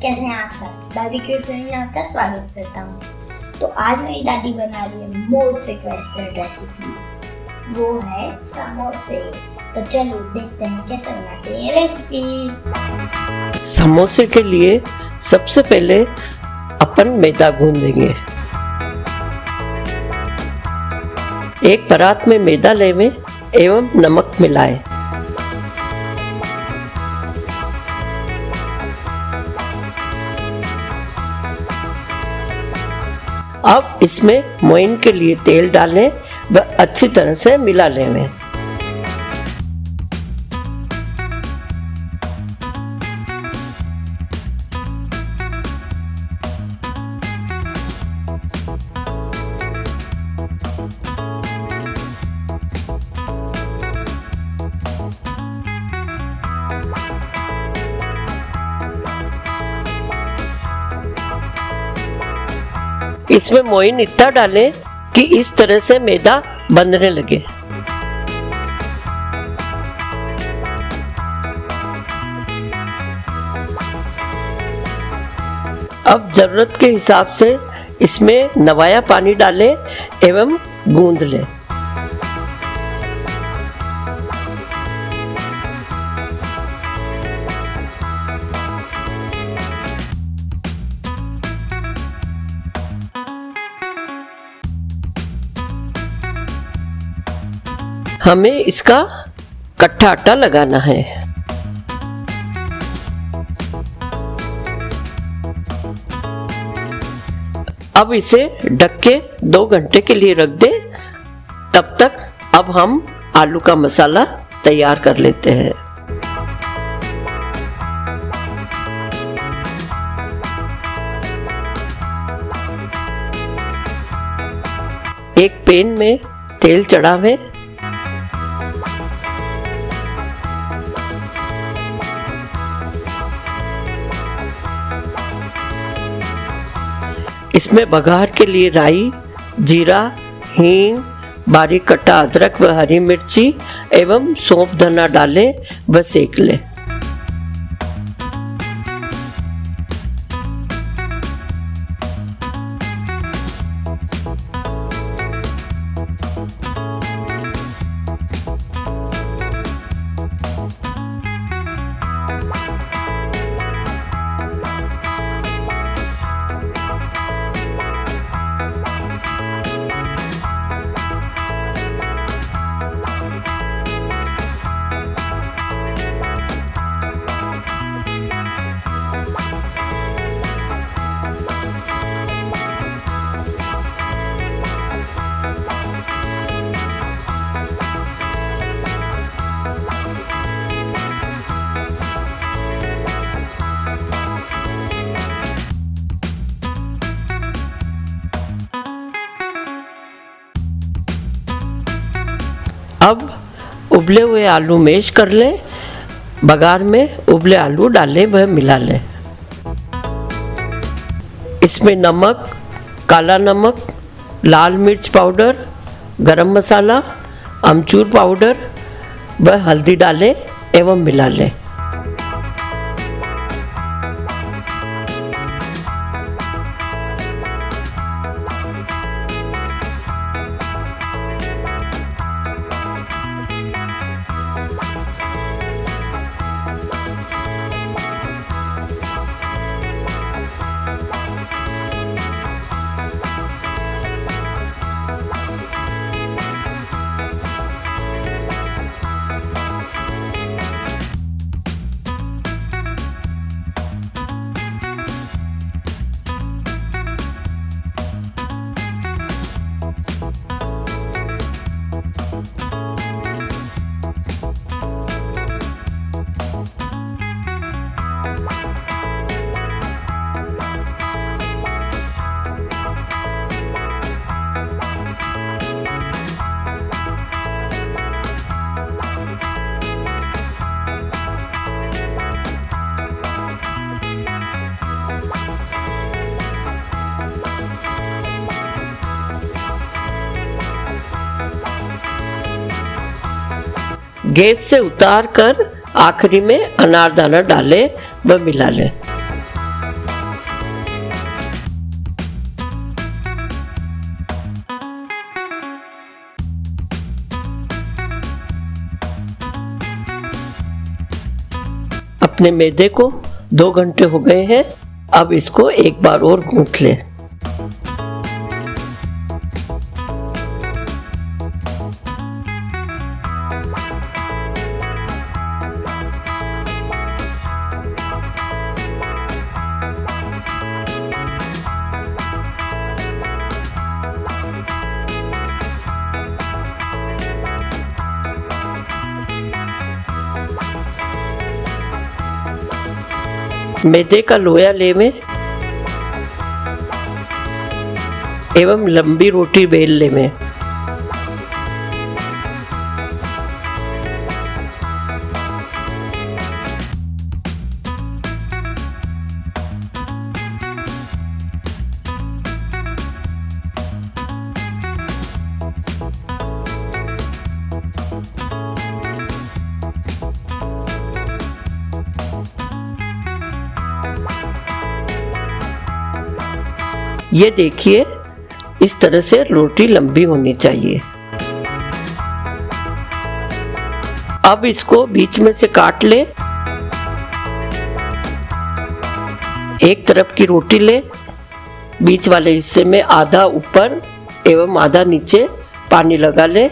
कैसे हैं आप सब? दादी की रसोई में आपका स्वागत करता हूँ। तो आज मेरी दादी बना रही है मोस्ट रिक्वेस्टेड रेसिपी, वो है समोसे। तो चलो देखते हैं कैसे बनाते हैं रेसिपी। समोसे के लिए सबसे पहले अपन मैदा गूंदेंगे। एक परात में मैदा लेवें एवं नमक मिलाएं। अब इसमें मोइन के लिए तेल डालें व अच्छी तरह से मिला लें। इसमें मोइन इतना डालें कि इस तरह से मैदा बंधने लगे। अब जरूरत के हिसाब से इसमें नवाया पानी डालें एवं गूंद लें। हमें इसका कट्ठा आटा लगाना है। अब इसे ढक के 2 घंटे के लिए रख दें। तब तक अब हम आलू का मसाला तैयार कर लेते हैं। एक पैन में तेल चढ़ावें। इसमें बघार के लिए राई, जीरा, हींग, बारीक कटा अदरक व हरी मिर्ची एवं सौंफ धना डालें व सेक लें। अब उबले हुए आलू मैश कर लें। बघार में उबले आलू डालें व मिला लें। इसमें नमक, काला नमक, लाल मिर्च पाउडर, गरम मसाला, अमचूर पाउडर व हल्दी डालें एवं मिला लें। गैस से उतार कर आखिरी में अनारदाना डालें व मिला लें। अपने मैदे को 2 घंटे हो गए हैं। अब इसको एक बार और गूंथ लें। मैदे का लोया लेवें एवं लंबी रोटी बेल लेवें। ये देखिए, इस तरह से रोटी लंबी होनी चाहिए। अब इसको बीच में से काट ले। एक तरफ की रोटी ले, बीच वाले हिस्से में आधा ऊपर एवं आधा नीचे पानी लगा ले।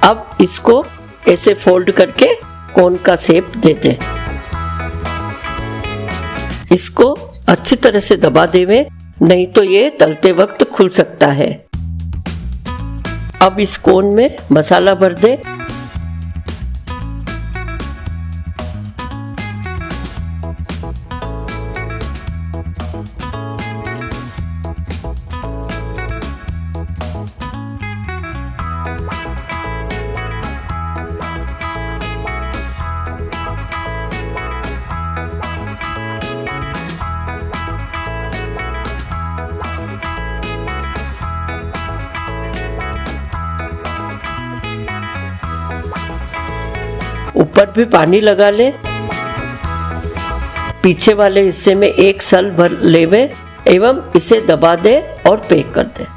अब इसको ऐसे फोल्ड करके कोन का शेप दे दे। इसको अच्छी तरह से दबा देवे, नहीं तो ये तलते वक्त खुल सकता है। अब इस कोन में मसाला भर दे। ऊपर भी पानी लगा ले। पीछे वाले हिस्से में एक सल भर लेवे एवं इसे दबा दे और पैक कर दे।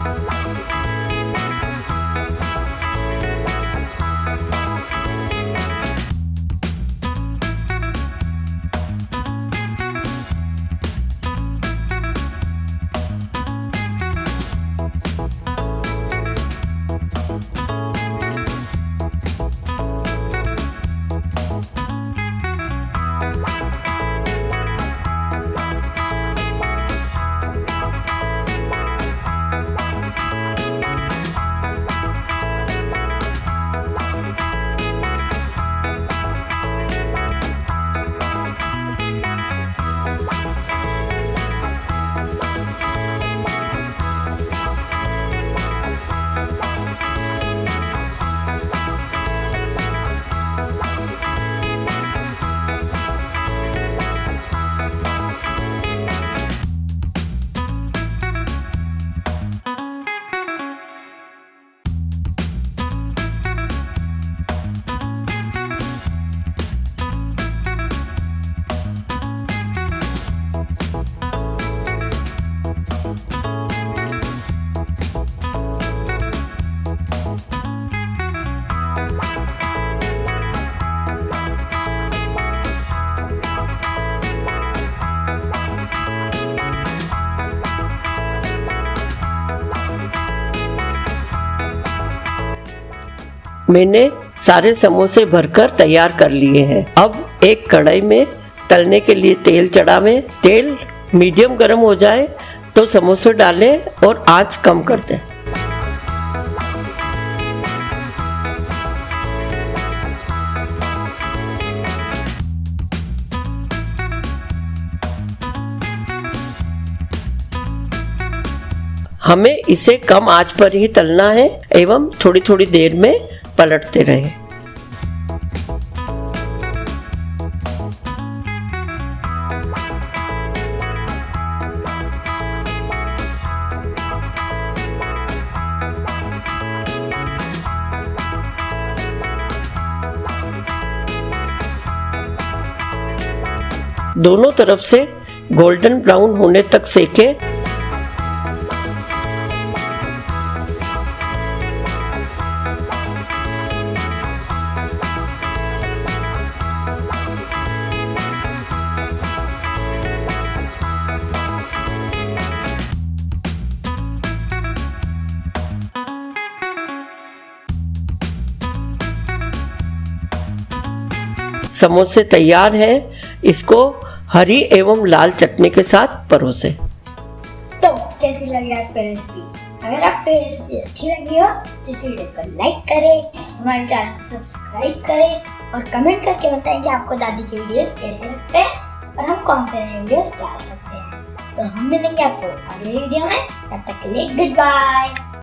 मैंने सारे समोसे भरकर तैयार कर लिए हैं। अब एक कढ़ाई में तलने के लिए तेल चढ़ावें। तेल मीडियम गर्म हो जाए तो समोसे डालें और आंच कम कर दें। हमें इसे कम आंच पर ही तलना है एवं थोड़ी थोड़ी देर में पलटते रहें। दोनों तरफ से गोल्डन ब्राउन होने तक सेकें। समोसे तैयार हैं। इसको हरी एवं लाल चटनी के साथ परोसे। तो कैसी लगी आपको रेसिपी? अगर आपको ये रेसिपी अच्छी लगी हो तो इस वीडियो को लाइक करें, हमारे चैनल को सब्सक्राइब करें और कमेंट करके बताएं कि आपको दादी के वीडियोस कैसे लगते हैं और हम कौन से नए वीडियोस डाल सकते हैं। तो हम मिलेंगे आपको अगले वीडियो में, तब तक के लिए गुड बाय।